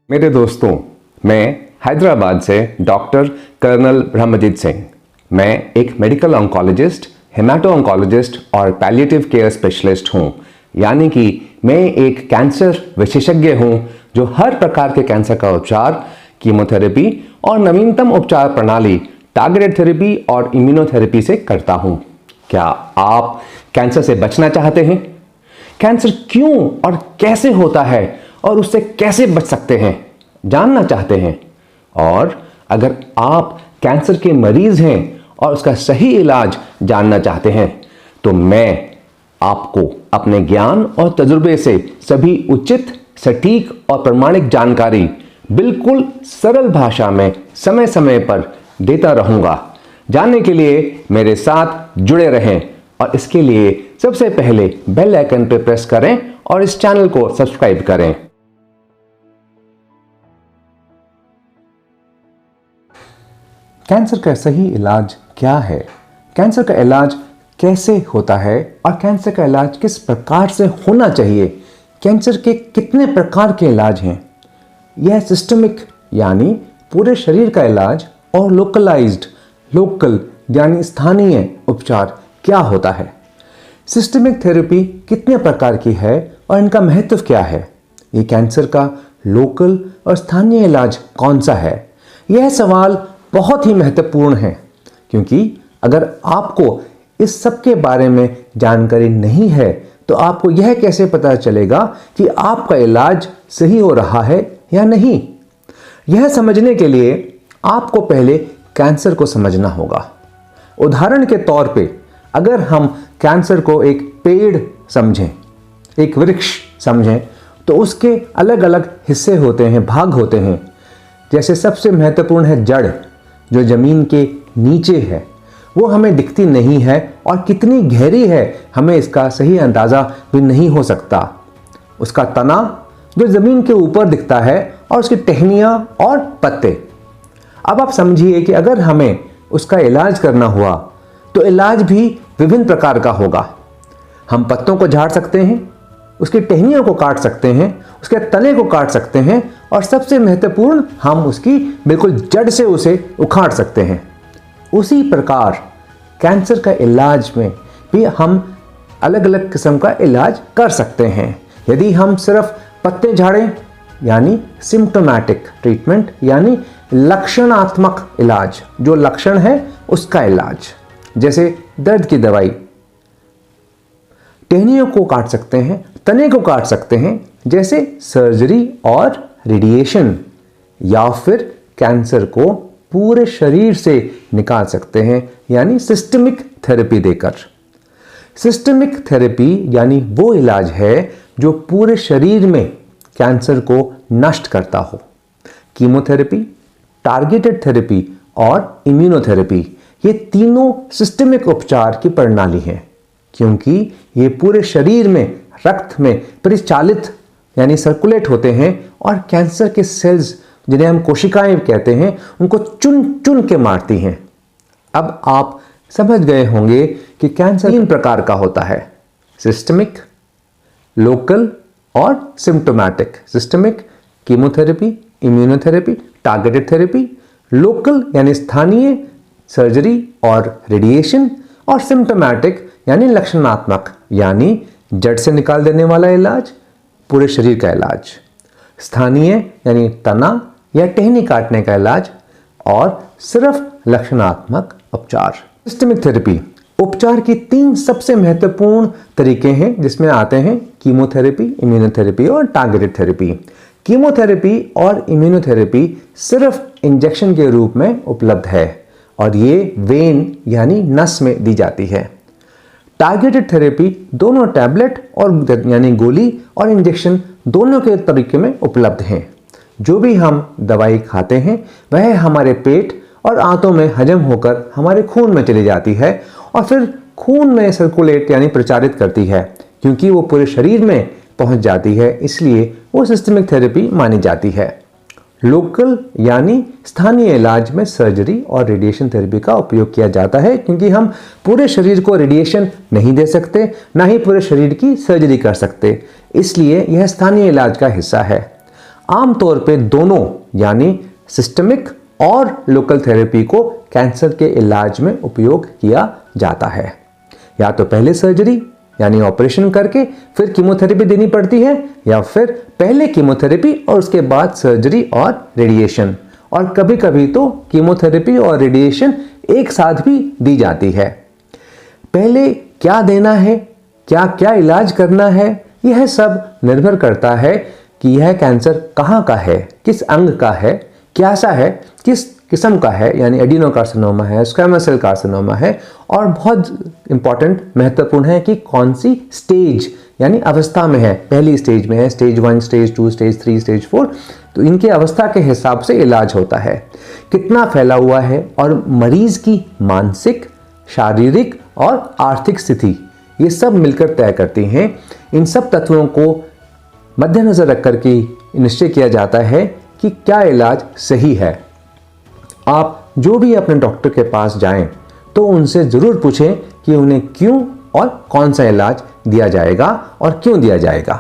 मेरे दोस्तों, मैं हैदराबाद से डॉक्टर कर्नल ब्रह्मजीत सिंह। मैं एक मेडिकल ऑन्कोलॉजिस्ट, हेमाटो ऑन्कोलॉजिस्ट और पैलिएटिव केयर स्पेशलिस्ट हूँ। यानी कि मैं एक कैंसर विशेषज्ञ हूँ जो हर प्रकार के कैंसर का उपचार, कीमोथेरेपी और नवीनतम उपचार प्रणाली टारगेटेड थेरेपी और इम्यूनोथेरेपी से करता हूँ। क्या आप कैंसर से बचना चाहते हैं? कैंसर क्यों और कैसे होता है और उससे कैसे बच सकते हैं जानना चाहते हैं? और अगर आप कैंसर के मरीज हैं और उसका सही इलाज जानना चाहते हैं तो मैं आपको अपने ज्ञान और तजुर्बे से सभी उचित, सटीक और प्रमाणिक जानकारी बिल्कुल सरल भाषा में समय समय पर देता रहूंगा। जानने के लिए मेरे साथ जुड़े रहें और इसके लिए सबसे पहले बेल आइकन पर प्रेस करें और इस चैनल को सब्सक्राइब करें। कैंसर का सही इलाज क्या है? कैंसर का इलाज कैसे होता है और कैंसर का इलाज किस प्रकार से होना चाहिए? कैंसर के कितने प्रकार के इलाज हैं? यह सिस्टमिक यानी पूरे शरीर का इलाज और लोकलाइज्ड लोकल यानी स्थानीय उपचार क्या होता है? सिस्टमिक थेरेपी कितने प्रकार की है और इनका महत्व क्या है? ये कैंसर का लोकल और स्थानीय इलाज कौन सा है? यह सवाल बहुत ही महत्वपूर्ण है, क्योंकि अगर आपको इस सब के बारे में जानकारी नहीं है तो आपको यह कैसे पता चलेगा कि आपका इलाज सही हो रहा है या नहीं। यह समझने के लिए आपको पहले कैंसर को समझना होगा। उदाहरण के तौर पे अगर हम कैंसर को एक पेड़ समझें, एक वृक्ष समझें, तो उसके अलग अलग हिस्से होते हैं, भाग होते हैं। जैसे सबसे महत्वपूर्ण है जड़, जो जमीन के नीचे है, वो हमें दिखती नहीं है और कितनी गहरी है हमें इसका सही अंदाज़ा भी नहीं हो सकता। उसका तना जो ज़मीन के ऊपर दिखता है और उसकी टहनियाँ और पत्ते। अब आप समझिए कि अगर हमें उसका इलाज करना हुआ तो इलाज भी विभिन्न प्रकार का होगा। हम पत्तों को झाड़ सकते हैं, उसकी टहनियों को काट सकते हैं, उसके तने को काट सकते हैं और सबसे महत्वपूर्ण हम उसकी बिल्कुल जड़ से उसे उखाड़ सकते हैं। उसी प्रकार कैंसर का इलाज में भी हम अलग अलग किस्म का इलाज कर सकते हैं। यदि हम सिर्फ पत्ते झाड़ें यानी सिम्प्टोमैटिक ट्रीटमेंट यानी लक्षणात्मक इलाज, जो लक्षण है उसका इलाज, जैसे दर्द की दवाई, टहनियों को काट सकते हैं, तने को काट सकते हैं, जैसे सर्जरी और रेडिएशन, या फिर कैंसर को पूरे शरीर से निकाल सकते हैं यानी सिस्टमिक थेरेपी देकर। सिस्टमिक थेरेपी यानी वो इलाज है जो पूरे शरीर में कैंसर को नष्ट करता हो। कीमोथेरेपी, टारगेटेड थेरेपी और इम्यूनोथेरेपी, ये तीनों सिस्टमिक उपचार की प्रणाली हैं, क्योंकि ये पूरे शरीर में रक्त में परिचालित यानी सर्कुलेट होते हैं और कैंसर के सेल्स, जिन्हें हम कोशिकाएं कहते हैं, उनको चुन चुन के मारती हैं। अब आप समझ गए होंगे कि कैंसर 3 प्रकार का होता है: सिस्टमिक, लोकल और symptomatic. Systemic chemotherapy, immunotherapy, targeted therapy. Local यानी स्थानीय, सर्जरी और रेडिएशन। और सिम्प्टोमैटिक यानी लक्षणात्मक, यानी जड़ से निकाल देने वाला इलाज, पूरे शरीर का इलाज। स्थानीय यानी तना या टहनी काटने का इलाज और सिर्फ लक्षणात्मक उपचार। सिस्टमिक थेरेपी उपचार की 3 सबसे महत्वपूर्ण तरीके हैं, जिसमें आते हैं कीमोथेरेपी, इम्यूनोथेरेपी और टारगेटेड थेरेपी। कीमोथेरेपी और इम्यूनोथेरेपी सिर्फ इंजेक्शन के रूप में उपलब्ध है और ये वेन यानी नस में दी जाती है। टारगेटेड थेरेपी दोनों टैबलेट और यानी गोली और इंजेक्शन दोनों के तरीके में उपलब्ध हैं। जो भी हम दवाई खाते हैं वह हमारे पेट और आंतों में हजम होकर हमारे खून में चली जाती है और फिर खून में सर्कुलेट यानी प्रचारित करती है। क्योंकि वो पूरे शरीर में पहुंच जाती है, इसलिए वो सिस्टमिक थेरेपी मानी जाती है। लोकल यानी स्थानीय इलाज में सर्जरी और रेडिएशन थेरेपी का उपयोग किया जाता है, क्योंकि हम पूरे शरीर को रेडिएशन नहीं दे सकते, ना ही पूरे शरीर की सर्जरी कर सकते, इसलिए यह स्थानीय इलाज का हिस्सा है। आमतौर पे दोनों यानी सिस्टमिक और लोकल थेरेपी को कैंसर के इलाज में उपयोग किया जाता है। या तो पहले सर्जरी यानी ऑपरेशन करके फिर कीमोथेरेपी देनी पड़ती है, या फिर पहले कीमोथेरेपी और उसके बाद सर्जरी और रेडिएशन, और कभी कभी तो कीमोथेरेपी और रेडिएशन एक साथ भी दी जाती है। पहले क्या देना है, क्या क्या इलाज करना है, यह सब निर्भर करता है कि यह कैंसर कहाँ का है, किस अंग का है, कैसा है, किस किस्म का है, यानी एडिनोकार्सिनोमा है, स्क्वैमस सेल कार्सिनोमा है, और बहुत इंपॉर्टेंट महत्वपूर्ण है कि कौन सी स्टेज यानी अवस्था में है, पहली स्टेज में है, स्टेज 1, स्टेज 2, स्टेज 3, स्टेज 4, तो इनके अवस्था के हिसाब से इलाज होता है। कितना फैला हुआ है और मरीज की मानसिक, शारीरिक और आर्थिक स्थिति, ये सब मिलकर तय करती हैं। इन सब तत्वों को मद्देनजर रखकर के निश्चय किया जाता है कि क्या इलाज सही है। आप जो भी अपने डॉक्टर के पास जाएं तो उनसे ज़रूर पूछें कि उन्हें क्यों और कौन सा इलाज दिया जाएगा और क्यों दिया जाएगा।